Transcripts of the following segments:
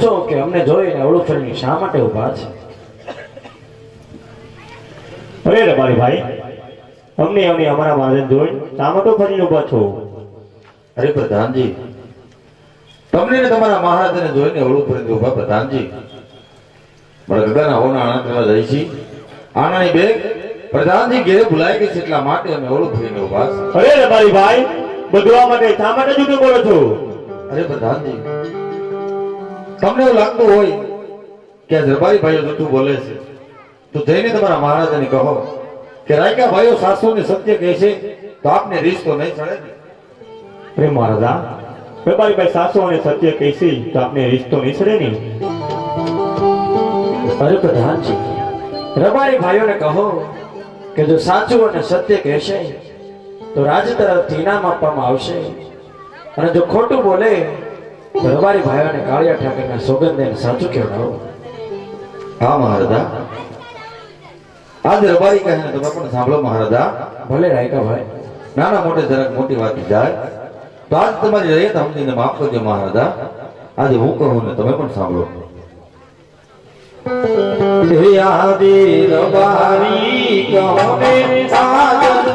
છો કે અમને જોઈને અવળું ફરીને શા માટે ઊભા છે? અરે રબારી ભાઈ, અમને અમારા મહારાજ જોઈ શા માટે ફરીને ઊભા છો? અરે પ્રધાનજી, તમને ને તમારા મહારાજને જોઈને અવળું ફરીને ઊભા પ્રધાનજી. મારા ગગાના હોના આનંદ કરવા જાય છે. આનાની બેગ પ્રધાનજી ઘેરે ભૂલાઈ ગઈ છે, એટલા માટે અમે અવળું ફરીને ઊભા છે. અરે રબારી ભાઈ, બધવા માટે શા માટે જૂઠું બોલો છો? અરે પ્રધાનજી, તમને એવું લાગતું હોય કે આ દરબારી ભાઈઓ જૂઠું બોલે છે, તો જઈને તમારા મહારાજાને કહો કે રાયકા ભાઈઓ સાસુને સત્ય કહે છે, તો આપને રીસ તો નહીં ચડે ને. અરે મહારાજા, રબારી ભાઈ સાસુ અને સત્ય કહેશે તો આપને રિશ્તો નહીં છડે ને? અરે પ્રધાનજી, રબારી ભાઈઓને કહો કે જો સાચું અને સત્ય કહેશે તો રાજ તરફથી ઇનામ આપવામાં આવશે, અને જો ખોટું બોલે તો રબારી ભાઈઓને કાળિયા ઠાકરના સોગંદ દઈને સાચું કહેવડાવો. હા મહારાજા, આજ રબારી કહે ને તમે પણ સાંભળો મહારાજા. ભલે રાયકા ભાઈ. નાના મોટે જરાક મોટી વાત જાય તો આજ તમારી રયત સમજીને માફ કરજો મહારાજા. આજે હું કહું ને તમે પણ સાંભળો. યાદી રબારી કહો ને સાજન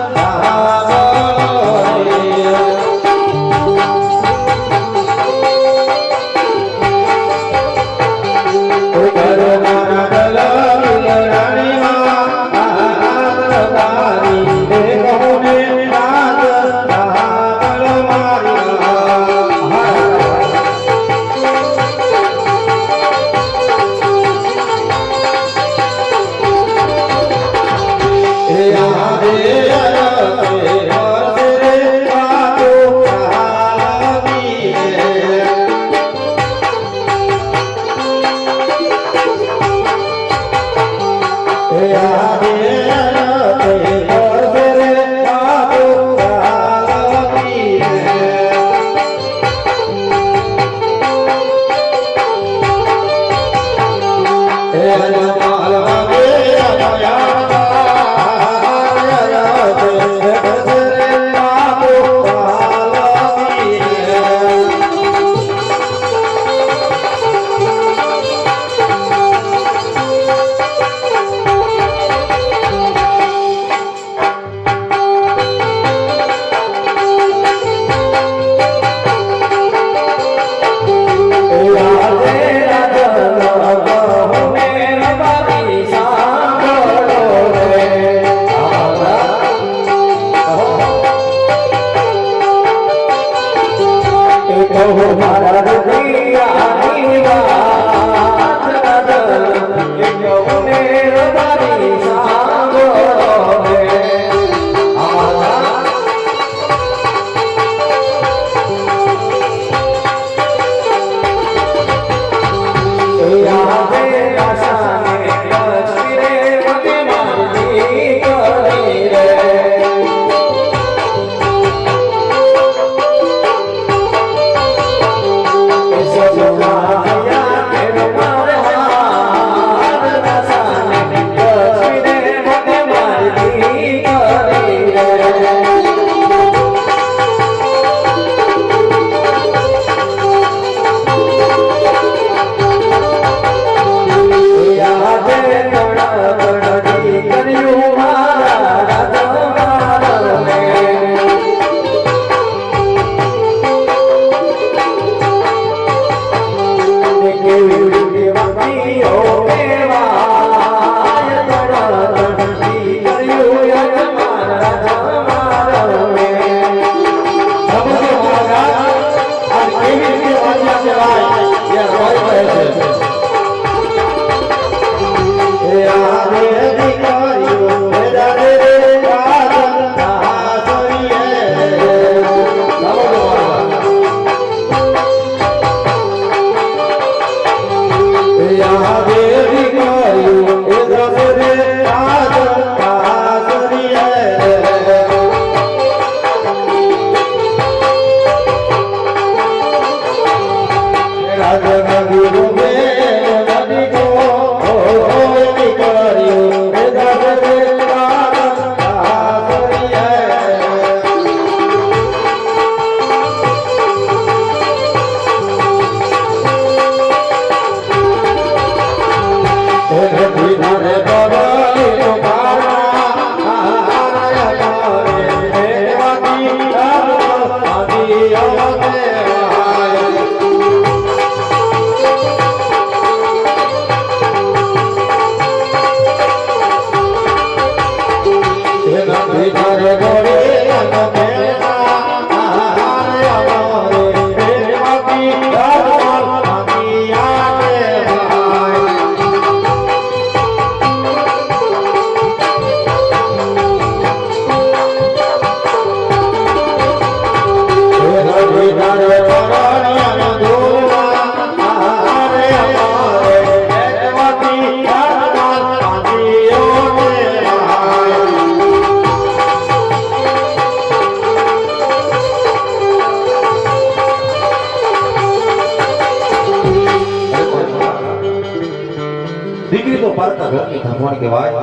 દીકરી તો પારકા ઘરની ધમણ કહેવાય.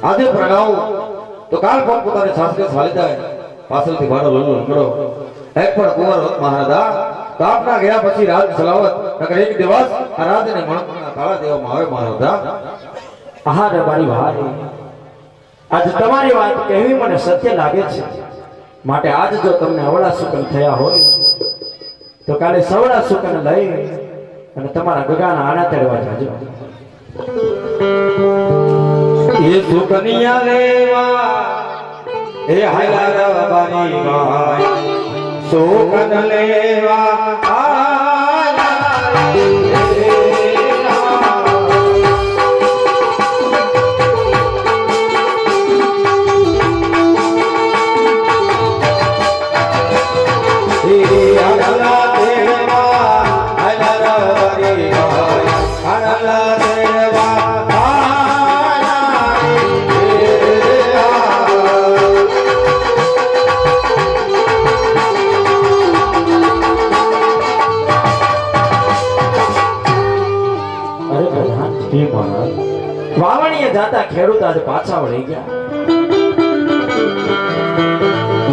આજે પ્રણાવ તો કાલ પણ પોતાની સાસરે ચાલી જાય. પાછળથી મારો લોલો લંગડો એક પણ કુંવર હોત મહારાજા તો આપના ગયા પછી રાજ સલાવત નકર એક દિવસ આ રાજને મણકના તાળા દેવામાં આવે મહારાજા. આહા રબારી ભાઈ, આજ તમારી વાત કહેવી મને સત્ય લાગે છે. માટે આજ જો તમને અવળા સુકન થયા હોય તો કાલે સવળા સુકન લઈ અને તમારા ગગાના આણા તેડવા જાજો. એ સુકનિયા લેવા એ હાયલા રબારી ભાઈ સુકન લેવા વાવણીએ જાતા ખેડૂત આજે પાછા વળી ગયા.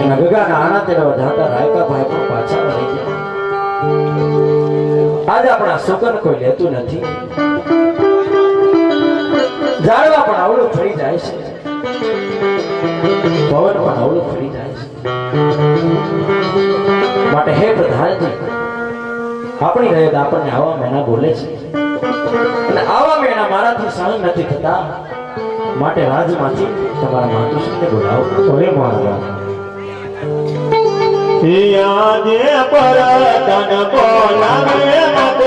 એના ગગાના આણા તેડવા જાતા રાયકા ભાઈ પણ પાછા વળી ગયા. આજે આપણા સુકન કોઈ લેતું નથી. ઝાડવા પણ અવળું ફરી જાય છે, પવન પણ અવળું ફરી જાય છે. માટે હે પ્રધાનજી, આપણી રયત આપણને આવા મહિના બોલે છે અને આવા મેણા મારાથી સહન નથી થતા. માટે રાજમાંથી તમારા માતુશ્રીને બોલાવો. અરે મહારાજ આજે પરતન બોલાવે મત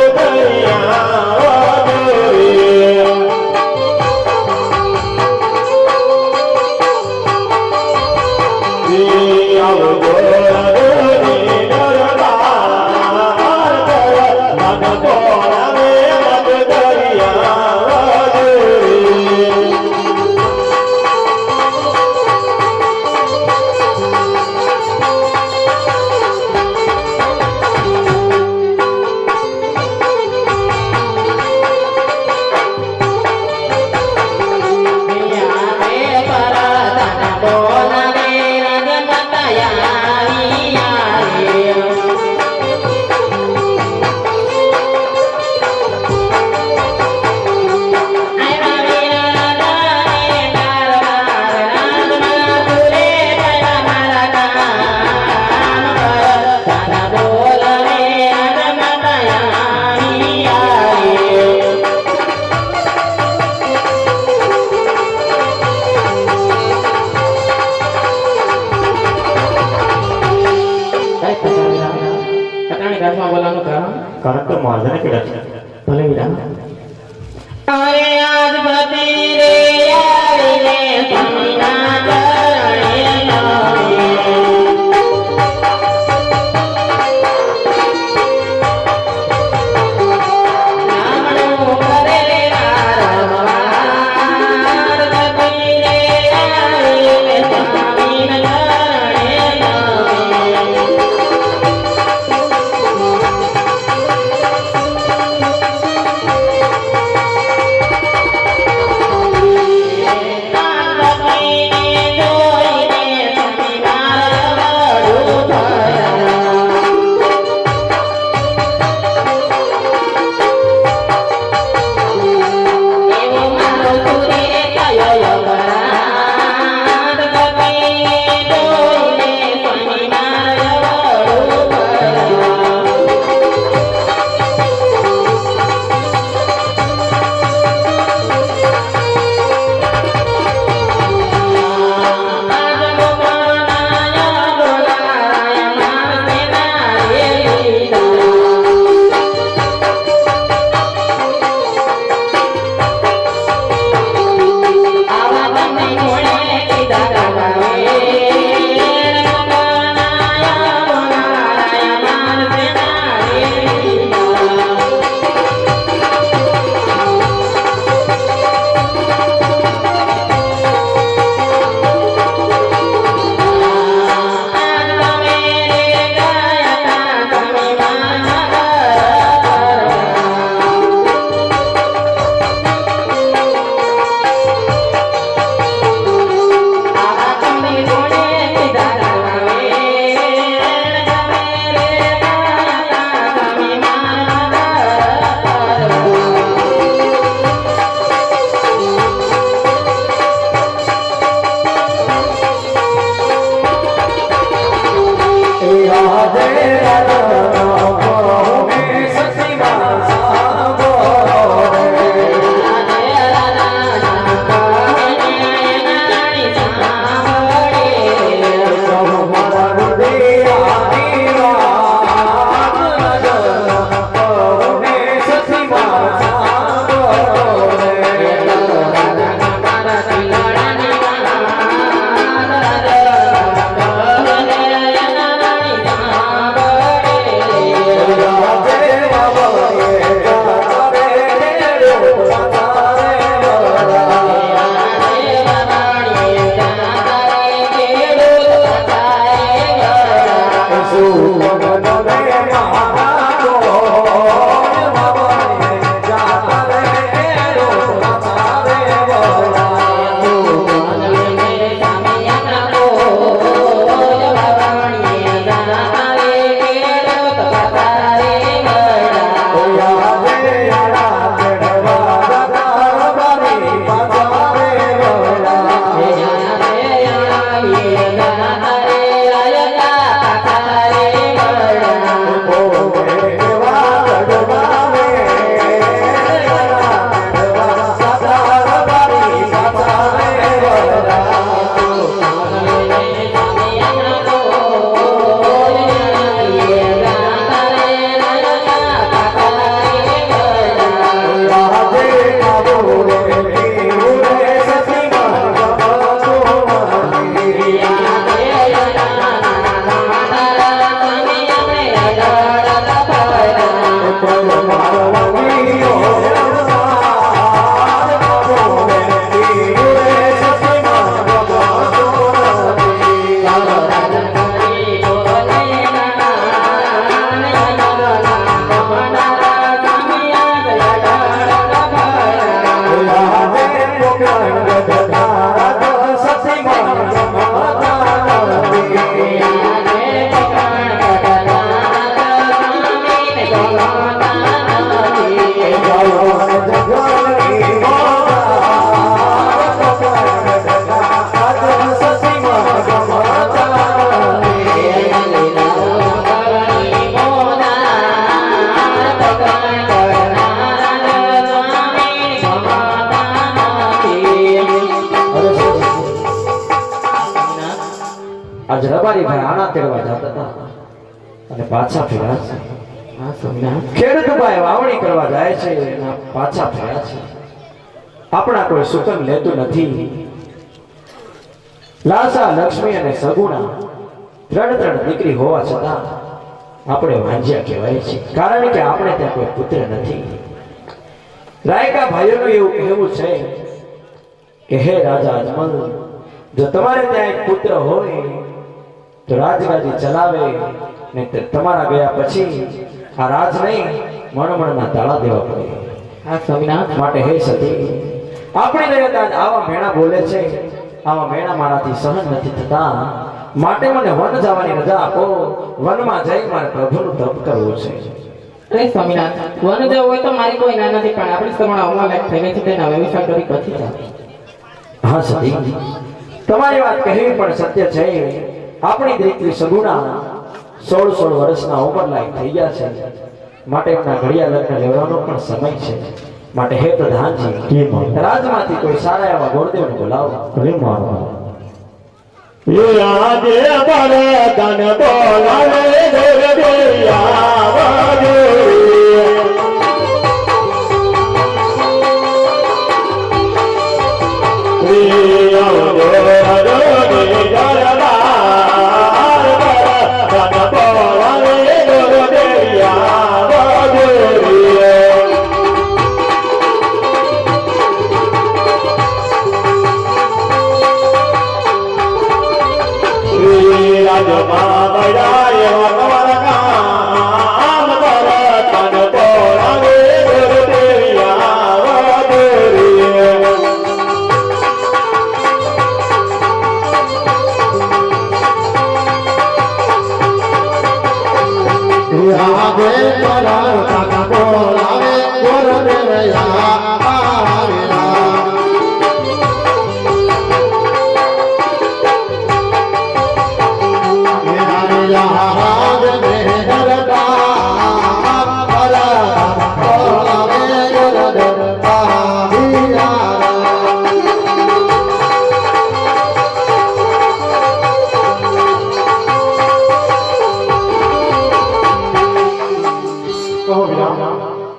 કારણ તો મહારાજાને કીધા છે. ભલે વિરામ. અરે આજ બધી રે આવીને સ્વામીના ચરણે નામણું કરે રમવાર બધી રે આવીને સ્વામીના ચરણે હતા અને પાછા ફર્યા છે. હા સ્વામિનારાયણ. ખેડૂત ભાઈ વાવણી કરવા જાય છે અને પાછા ફર્યા છે. આપણા કોઈ સુકન લેતું નથી. લાસા, લક્ષ્મી અને સગુણા ત્રણ દીકરી હોવા છતાં આપણે વાંજ્યા કહેવાય છે, કારણ કે આપણે ત્યાં કોઈ પુત્ર નથી. રાયકા ભાઈઓનું એવું કહેવું છે કે હે રાજા અજમલ, જો તમારે ત્યાં એક પુત્ર હોય તો રાજગાદી ચલાવે, ને તમારા ગયા પછી આ રાજ નહીં મણમણના તાળા દેવા પડે. હા સ્વામિનારાયણ. માટે હે સતી, આપણી નયનતા આવા મેણા બોલે છે, આવા મેણા મારાથી સહન નથી થતા, માટે મને વન જવાની રજા આપો. વનમાં જઈ મારે પ્રભુનું તપ કરવું છે. અરે સ્વામિનારાયણ, વન જવું હોય તો મારી કોઈ ના નથી, પણ આપણી સમણા હોવા લાયક થઈ ગઈ છે તેના વ્યવસાય કરી પછી જાવ. હા સતી, તમારી વાત કહેવી પણ સત્ય છે. આપણી દીકરી સગુણા 16 વર્ષના ઉંમર લાયક થઈ ગયા છે, માટે એમના ઘડિયા લગ્ન લેવાનો પણ સમય છે. માટે હે પ્રધાનજી, રાજમાંથી કોઈ સારા એવા ગોરદેવને બોલાવો. અરે મારા એ આજે બળદન બોલાવે દોરડિયા વાગે.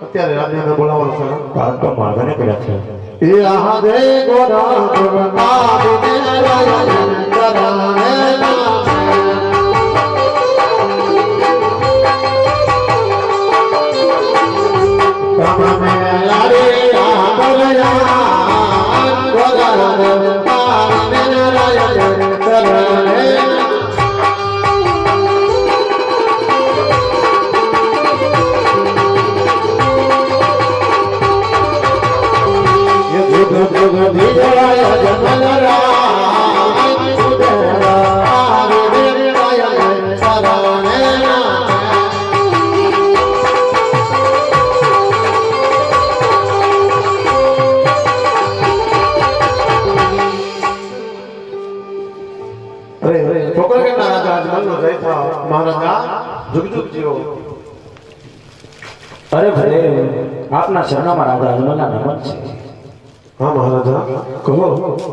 અત્યારે રાજ્યને બોલાવવાનું છે. કારણ કે માગણે કર્યા છે. એ આહા દે ગોરા ગુરમા બિને રાયન કરાને ના મે લારે આ બલયા ગોરા ગુરમા બિને રાયન કરાને વિજય જમનરા ઉદરા વિજય શરણે અરે છોકરા કે રાજા અજમલનો જય થાવ મહારાજા જુગ જુગ જીવો. અરે ભલે, આપના શરણોમાં રાજા અજમલના નમન છે. હા મહારાજા, કહો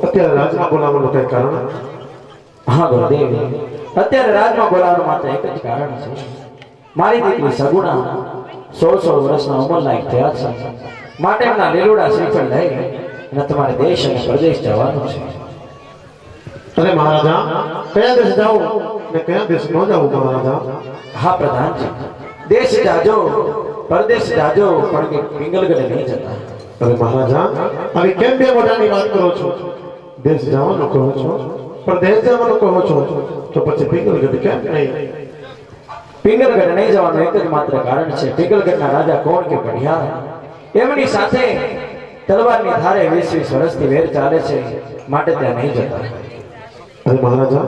અત્યારે રાજમાં બોલાવવાનું કઈ કારણ? હા ગુરુદેવ, અત્યારે રાજમાં બોલાવવાનું માત્ર એક જ કારણ છે. મારી દીકરી સગુણા 16 વર્ષના ઉંમર લાયક થયા છે, માટે એમના લીલુડા શ્રીફળ લઈ અને તમારે દેશ અને પ્રદેશ જવાનું છે. અરે મહારાજા, કયા દેશ જાઉં ને કયા દેશ ન જાઉં મહારાજા? હા પ્રધાનજી, દેશ જાજો પરદેશ જાજો, પણ કે પિંગલગઢ નહીં જતા. અરે મહારાજા, આવી કેમ બે મોટાની વાત કરો છો? દેશ જવાનું કહો છો, પણ દેશ જવાનું કહો છો, તો પછી પિંગલગઢ કેમ નહીં? પિંગલગઢ નહીં જવાનું એક જ માત્ર કારણ છે. પિંગલગઢના રાજા કોણ કે પઢિયાર, એમની સાથે તલવારની ધારે 20 વર્ષથી વેર ચાલે છે, માટે ત્યાં નહીં જતા. અરે મહારાજા,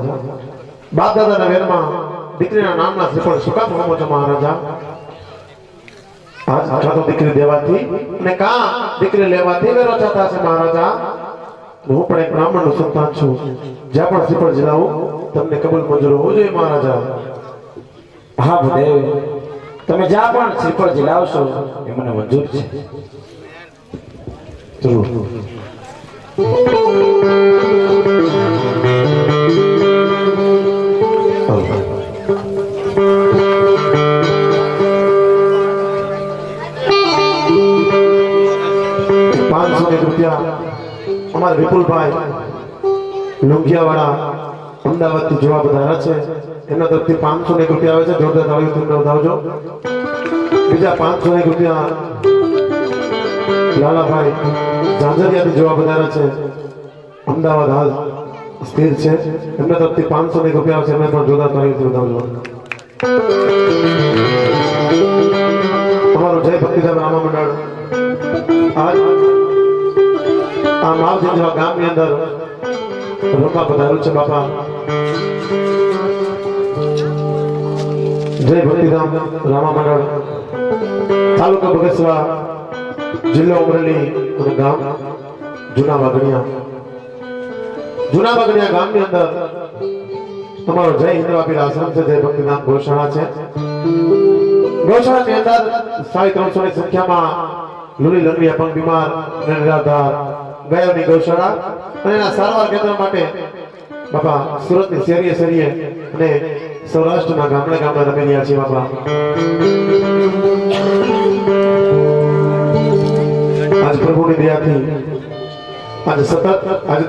બાપ દાદાના વેરમાં દીકરીના નામના શ્રીફળ શું કામ હોમો છો મહારાજા? આજ કાં તો દીકરી દેવાથી અને કાં દીકરી લેવાથી વેરો થતા છે મહારાજા. હું પણ એક બ્રાહ્મણનું સંતાન છું. જ્યાં પણ શ્રીફળ જલાવું તમને કબૂલ મંજૂર હોવું જોઈએ મહારાજા. હા ભૂદેવ, તમે જ્યાં પણ શ્રીફળ જલાવશો એ મને મંજૂર છે. જરૂર. વિપુલભાઈ લુંઘિયાવાળા અમદાવાદથી જોવા પધાર્યા છે એમના તરફથી 500 રૂપિયા આવે છે. જોરદાર તાળીઓથી એમને વધાવજો. બીજા 500 રૂપિયા લાલાભાઈ ઝાંઝરિયાથી જોવા પધાર્યા છે, અમદાવાદ હાલ સ્થિર છે. એમના તરફથી 500 રૂપિયા આવશે. એમને પણ જોરદાર તાળીઓથી વધાવજો. અમારું જય ભક્તિધામ રામા મંડળ આજ આ માવજીંજવા ગામની અંદર રમવા પધાર્યું છે. બાપા જય ભક્તિધામ રામા મંડળ, તાલુકો બગસરા, જિલ્લો અમરેલી અને ગામ જૂના વાગડિયા. જૂના વાગડિયા ગામની અંદર તમારો જય હિન્દવાપીર આશ્રમ છે. જય ભક્તિધામ ગૌશાળા છે. ગૌશાળાની અંદર 350 ની સંખ્યામાં લુલી લંગડી અપંગ બીમાર અને નિરાધાર ગાયોની ગૌશાળા અને એના સારવાર કેન્દ્ર માટે બાપા સુરતની શેરીએ શેરીએ અને સૌરાષ્ટ્રના ગામડે ગામડે રમી રહ્યા છે. બાપા આજ પ્રભુની દયાથી આજે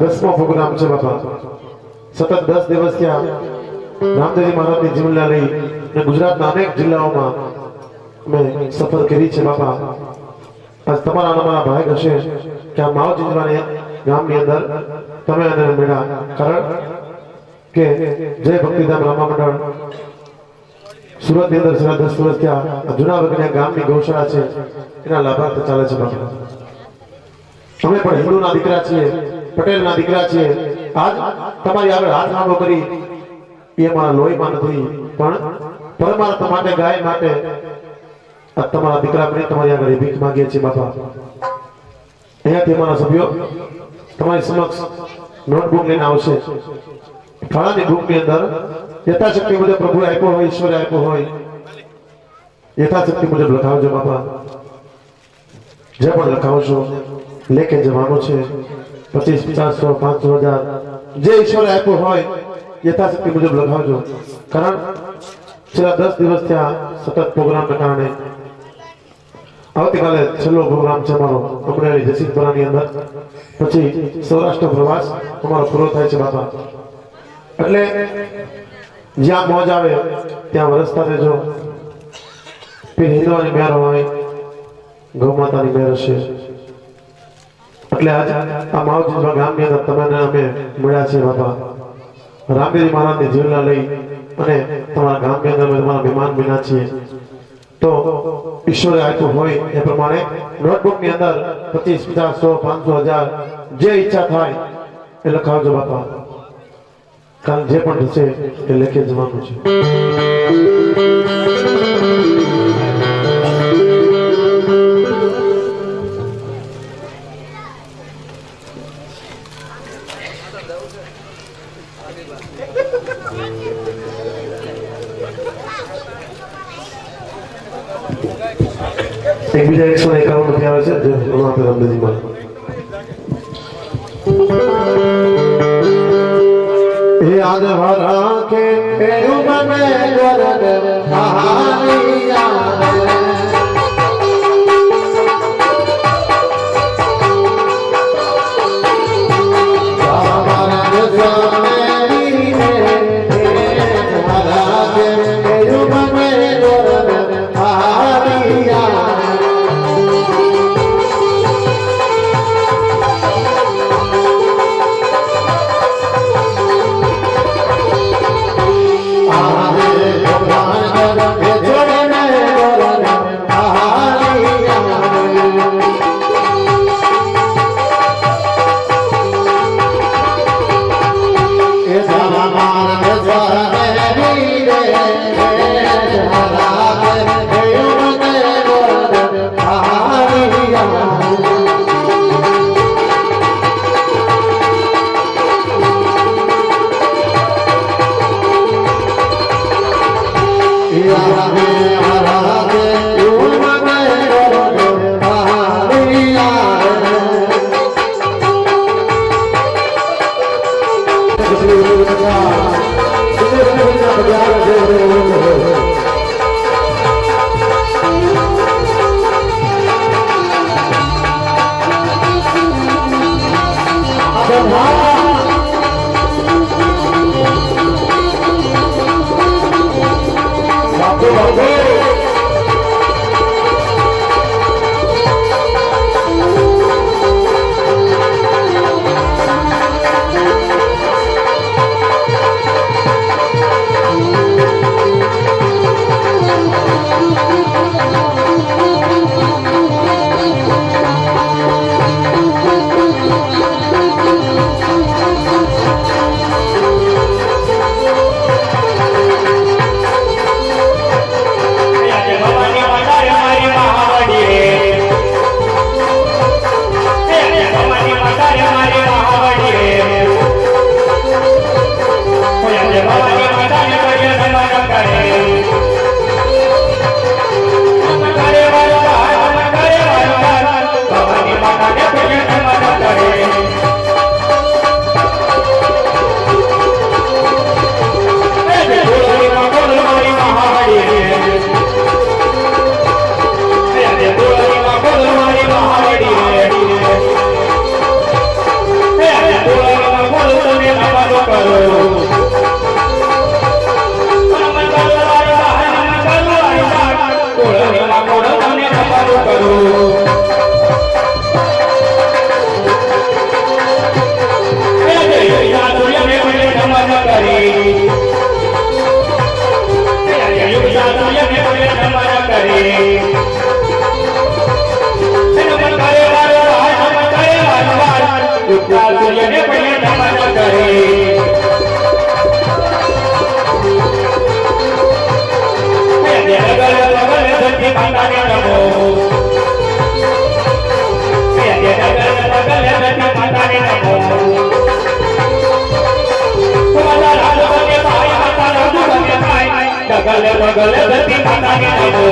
10મો પ્રોગ્રામ છે. બાપા સતત 10 દિવસ ત્યાં રામદેવજી મહારાજની જીવનલા લઈ અને ગુજરાતના અનેક જિલ્લાઓમાં અમે સફર કરી છે. બાપા આજ તમારા અમારા ભાગ હશે કે આ માવજીંજવાની ગામની અંદર તમે અને મેળા, કારણ કે જય ભક્તિધામ રામા મંડળ સુરતની અંદર છેલ્લા 10 વર્ષ ત્યાં જૂના વગડિયા ગામની ગૌશાળા છે એના લાભાર્થ ચાલે છે. બાપા અમે પણ હિન્દુના દીકરા છીએ, પટેલના દીકરા છીએ. આજ તમારી આગળ હાથ લાંબો કરી એ અમારા લોહીમાં નથી, પણ પરમાર્થ માટે, ગાય માટે આ તમારા દીકરા બની તમારી આગળ ભીખ માંગીએ છીએ. બાપા અહીંયાથી અમારા સભ્યો તમારી સમક્ષ નોટબુક લઈને આવશે. ફાળાની બુકની અંદર યથાશક્તિ મુજબ પ્રભુએ આપ્યો હોય, ઈશ્વરે આપ્યો હોય, યથાશક્તિ મુજબ લખાવજો. બાપા જે પણ લખાવશો લેકે જવાનું છે. 25, 50, 100, 500, 1000 જે ઈશ્વરે આપ્યો હોય યથાશક્તિ મુજબ લખાવજો. કારણ છેલ્લા 10 દિવસ ત્યાં સતત પ્રોગ્રામના કારણે આવતીકાલે છેલ્લો પ્રોગ્રામ છે અમારો અમરેલી જસીપરાની અંદર, પછી સૌરાષ્ટ્ર પ્રવાસ અમારો પૂરો થાય છે. બાપા એટલે જ્યાં મોજ આવે ત્યાં વરસતા રહેજો. પીર હિન્દવાની મહેર હોય, ગૌ માતાની મહેર હશે. એટલે આજ આ માવજીંજવા ગામની અંદર તમને અમે મળ્યા છીએ. બાપા રામદેવજી મહારાજની જીવનલા લઈ અને તમારા ગામની અંદર અમે તમારા મહેમાન બન્યા છીએ. તો ઈશ્વરે આપ્યું હોય એ પ્રમાણે નોટબુકની અંદર 25, 50, 100, 500, 1000 જે ઈચ્છા થાય એ લખાવજો. બાપા કાલ જે પણ થશે એ લેખે જવાનું છે. એકબીજા 151 રૂપિયા આવે છે. જે રામદેવજીમાં યાદ રાખે એવું મને ગરદ હારિયા ભગવાન માતાને નમો માતાને નમો ગગલે બગલે ધરતી માતાને નમો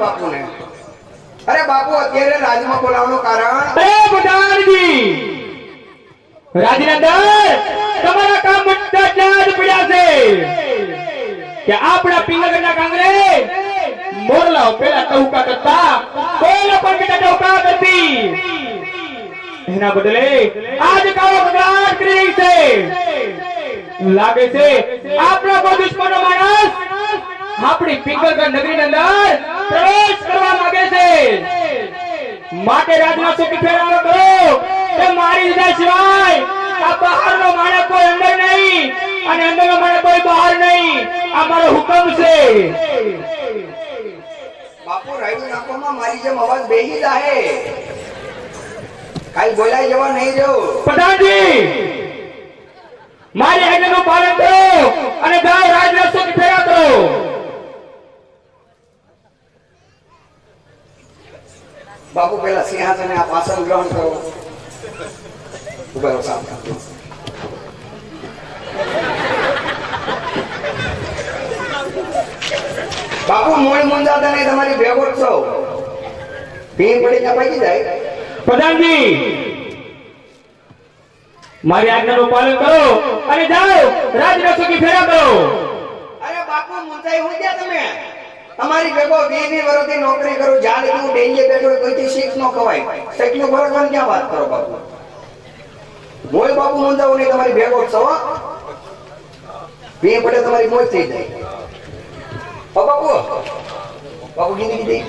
બાપુને. અરે બાપુ અત્યારે રાજમાં બોલાવવાનું કારણ રાજના દર તમારા કામ બધા જ પડ્યા છે કે આપણા પિંગળના કાંગરે મોરલાઓ પેલા ટહુકા કરતા કોઈલા પણ બેટા ટહુકા કરતી એના બદલે આજ કાળો બગાડ કરી રહી છે. લાગે છે આપણા કોઈ દુશ્મનો માણસ આપણી પિંગળગઢ નગરીની અંદર પ્રવેશ કરવા માંગે છે. માટે રાજના સુખી ફેરવાનો કરો તે મારી લીધા સિવાય આ બહારનો માણસ કોઈ અંદર નહીં અને અંદરનો માણસ કોઈ બહાર નહીં. આ મારો હુકમ છે. બાપુ રાયડું નાખવામાં મારી જેમ અવાજ બેહી જાહે. કાઈ બોલાય જવા નહીં જવું. પ્રધાનજી મારી આજ્ઞાનું પાલન કરો અને ગાવ રાજના સુખ ફેરા કરો. બાપુ પેલા સિંહાસને આપ આસન ગ્રહણ કરો. ઉભા રહો સાહેબ. બાપુ મૂળ મુંજાતા નહીં તમારી ભેગો છો. ભીમ પડી કપાઈ જાય. પ્રધાનજી મારી આજ્ઞાનું પાલન કરો અને જાઓ રાજના સુખી ફેરા કરો. અરે બાપુ મુંજાઈ હું ગયા તમે. તમારી ભેગો 20 વર્ષથી નોકરી કરું. જ્યાં લીધું ડેંગે બેઠો કોઈથી શીખ ન ખવાય. શીખનું ફરકવાની ક્યાં વાત કરો બાપુ. મોય બાપુ મુંજાવું નહીં તમારી ભેગો છો. ભીમ પડે તમારી મોજ થઈ જાય. બાપુ બાપુ ગીની ગઈ.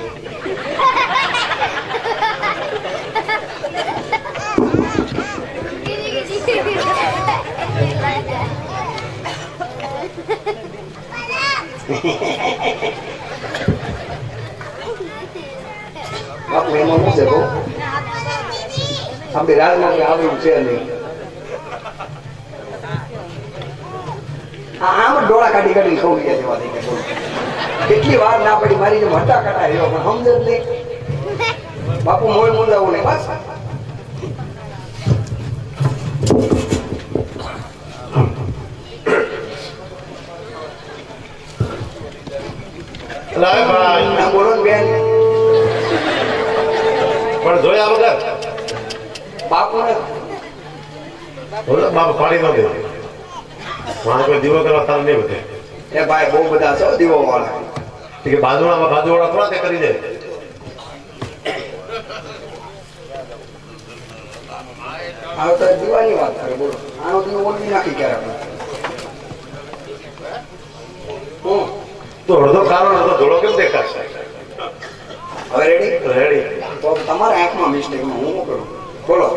બાપુ એમાં શું છે બહુ આપણે રાજમાં આવડું છે નહીં. આમ જ ડોળા કાઢી કાઢીને ખવડી ગયા જેવા થઈ ગયા બોલો. કેટલી વાર ના પડી મારી જેમ હટ્ટા કટા રહ્યો પણ સમજ જ નહીં. બાપુ મોય મુંદાવું નહીં બસ. લાય ભાઈ ના બોલો ને બેન. પણ જોયા વગર બાપુને બોલો બાપ પાડી નો દે વાહ કોઈ દીવો કરવા તાર નહીં વધે એ ભાઈ બહુ બધા છો દીવો વાળા. કે બાજુવાળા થોડા તે કરી દે આ તો દીવાની વાત કરે બોલો. આનો દીવો ઓળખી નાખી ક્યારે હું તો અડધો કારો અડધો ધોળો કેમ દેખાશે હવે રેડી રેડી તો તમારા આંખમાં મિસ્ટેકમાં હું શું કરું બોલો.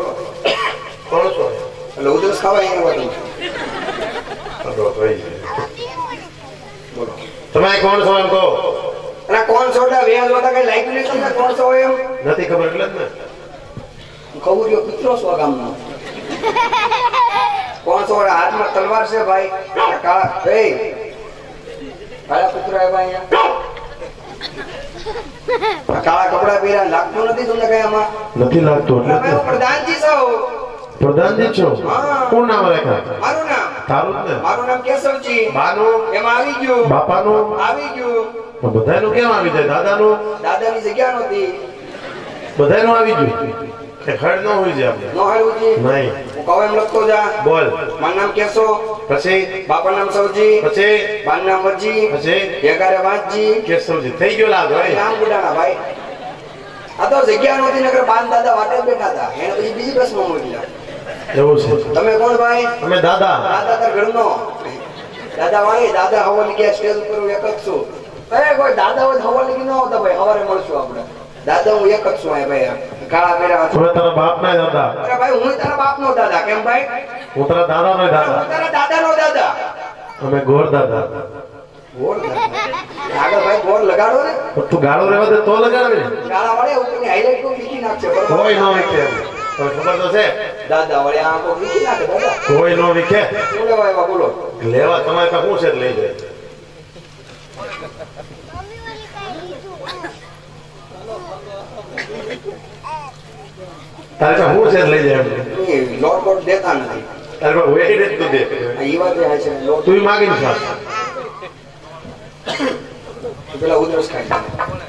કોણ છો એટલે ઉધરસ ખાવા એને બધું અડધો થઈ જાય. બોલો. તમે કોણ છો એમ કહો અને કોણ છોટા વ્યાજ હોતા કઈ લાઈક નહીં તમને કોણ છો એમ નથી ખબર એટલે જ ને ખબર કૂતરો છો ગામનો કોણ છો હાથમાં તલવાર છે ભાઈ કાળા એ કાળા કૂતરા આવ્યા અહીંયા કાળા કપડા પહેર્યા લાગતું નથી તમને કઈ આમાં નથી લાગતું તમે એટલે જ ને. પ્રધાનજી છો પ્રધાનજી છો હા. કોણ નામ રાખ્યા મારું નામ તારું જ ને મારું નામ કેશવજી બાનું એમાં આવી ગયું બાપાનું આવી ગયું બધાનું કેમ આવી જાય દાદાનું દાદાની જગ્યા નહોતી બધાનું આવી ગયું કે ખડ ન હોય છે આપણે નો હારુજી નહીં હું કહું એમ લખતો જા બોલ મારું નામ કેશવ પછી બાપા નામ સવજી પછી બાનું નામ વજી પછી એકારે વાંચજી કેશવજી થઈ ગયો લાગ ભાઈ નામ ગુડાણા ભાઈ આ તો જગ્યા નહોતી નકર બાન દાદા વાટે જ બેઠા હતા એને પછી બીજી બસમાં મોકલ્યા એવું છે તમે કોણ ભાઈ અમે દાદા દાદા તાર ઘરનો દાદા વાળી દાદા હવાની ગયા સ્ટેજ ઉપર હું એક જ છું એ કોઈ દાદા હોય હવાની કે ન આવતા ભાઈ સવારે મળશું આપણે દાદા હું એક જ છું આ ભાઈ કાળા પહેર્યા તમે તારા બાપ ના દાદા અરે ભાઈ હું તારા બાપ નો દાદા કેમ ભાઈ હું તારા દાદા નો દાદા હું તારા દાદા નો દાદા અમે ગોર દાદા ગોળ દાદા આગળ ભાઈ ગોળ લગાડો ને પણ તું ગાળો રહેવા દે તો લગાડે ને કાળા વાળે ઉપરની હાઈલાઈટ નું લીખી નાખશે બરોબર કોઈ નો વિખે તમને ખબર તો છે દાદા વાળે આંખો લીખી નાખે દાદા કોઈ નો વિખે શું લેવા એવા બોલો લેવા તમારે પાસે શું છે લઈ જાય તારે પાસે શું છે લઈ જાય એમ લોટ બોટ દેતા નથી તારે પાસે વેહી દે તું દે આ ઈ વાત છે લોટ તું માગીને ખા પેલા ઉધરસ ખાય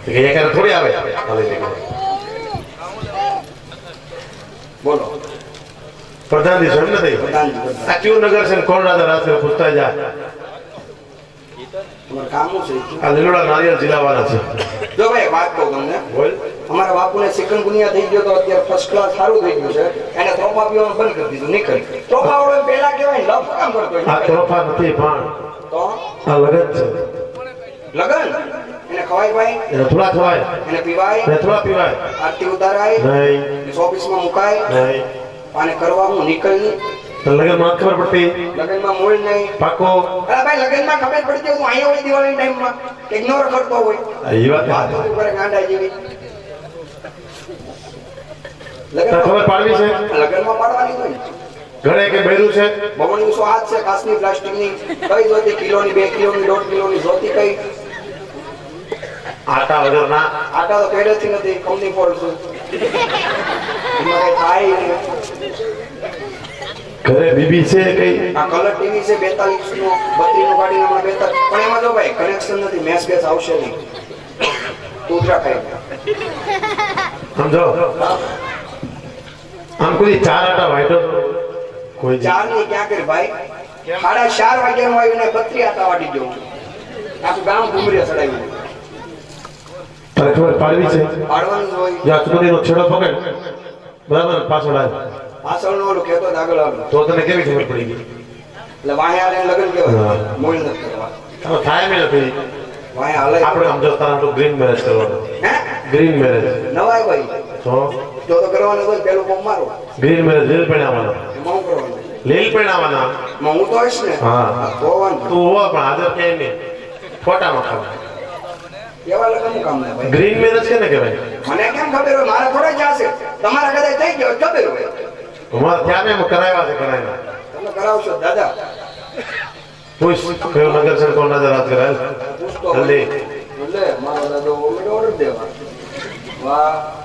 કે એક થોડી આવે હાલી દે બોલો પ્રધાનજી છે એમ નથી પ્રધાનજી આ કયું નગર છે ને કોણ રાજા રાત્રે પૂછતા જા તમારું કામ શું છે આ લીલોડા નારિયેળ જિલ્લાવાળા છે જો ભાઈ વાત કહું તમને બોલ અમારા બાપુને ચિકનગુનિયા થઈ ગયો તો અત્યારે ફર્સ્ટ ક્લાસ સારું થઈ ગયું છે એને ત્રોફા પીવાનું બંધ કરી દીધું નીકળ ત્રોફા વાળો એમ પહેલા કહેવાય લવ કામ કરતો આ તોફા નથી પણ તો આ લગન છે લગન એને ખવાય ભાઈ એને થોડા ખવાય એને પીવાય એને થોડા પીવાય આરતી ઉતારાય નહીં ઓફિસમાં મુકાય નહીં અને કરવા હું નીકળ નહીં તો લગન માં ખબર પડતી લગનમાં મૂળ નહીં પાકો અરે ભાઈ લગનમાં ખબર પડતી હોય તો અહીંયા હોય દિવાળી ટાઈમમાં ઇગ્નોર કરતો હોય એ વાત વાત ઉપર ગાંડા જેવી તને ખબર પાડવી છે લગનમાં પાડવાની હોય ઘરે કે બૈરું છે બમણી સો હાથ છે કાચની પ્લાસ્ટિકની કઈ જોતી કિલોની 2 કિલોની 1.5 કિલોની જોતી કઈ આટા વગર ના આટા તો પહેલેથી નથી કંપની ફોલ્ટ છે એમાં કઈ થાય નહીં. ઘરે બીબી છે કઈ આ કલર ટીવી છે 42 નો 32 નો ગાડીનો 42 પણ એમાં જો ભાઈ કનેક્શન નથી મેસ બેસ આવશે નહીં કૂતરા ખાઈ સમજો આમ કોઈ ચાર આટા વાઈટો કોઈ જી. ચાર ની ક્યાં કરી ભાઈ 4:30 વાગ્યાનું આવ્યું ને 32 આટા વાટી ગયો આખું ગામ ઘૂમરીએ ચડાવ્યું તારે ખબર પાડવી છે પાડવાનું જ હોય યા ચુકડીનો છેડો પકડ બરાબર પાછળ આવ પાછળ નો ઓલું કહેતો જ આગળ આવ્યો તો તને કેવી ખબર પડી ગઈ એટલે વાહે આલે લગન કેવાય હા. મોલ નથી કરવા હવે થાય મેં નથી વાહે હાલે આપણે સમજો તારા તો ગ્રીન મેરેજ કરવાનો હે ગ્રીન મેરેજ નવાય ભાઈ તો જો તો કરવાનું હોય પેલું કોમ મારો ગ્રીન મેરેજ લીલ પહેણાવવાના એમાં હું કરવાનું લીલ પહેણાવવાના એમાં હું તો હશ ને હા. તો વાંધો તું હો પણ હાજર ક્યાંય નહીં ફોટામાં ખબર એવા લગન કામ ને ભાઈ ગ્રીન મેરેજ કે ને કહેવાય મને કેમ ખબર હોય મારા થોડા જ હશે તમારા કદાચ થઈ ગયો હોય, ખબર હોય અમારે ત્યાં એમ કરાવ્યા છે કરાવ્યા તમે કરાવશો દાદા પૂછ કયો નગર છે કોણ નજર હાથ કરાય જલ્દી એટલે મારો દાદો ઓર્ડર દેવા વાહ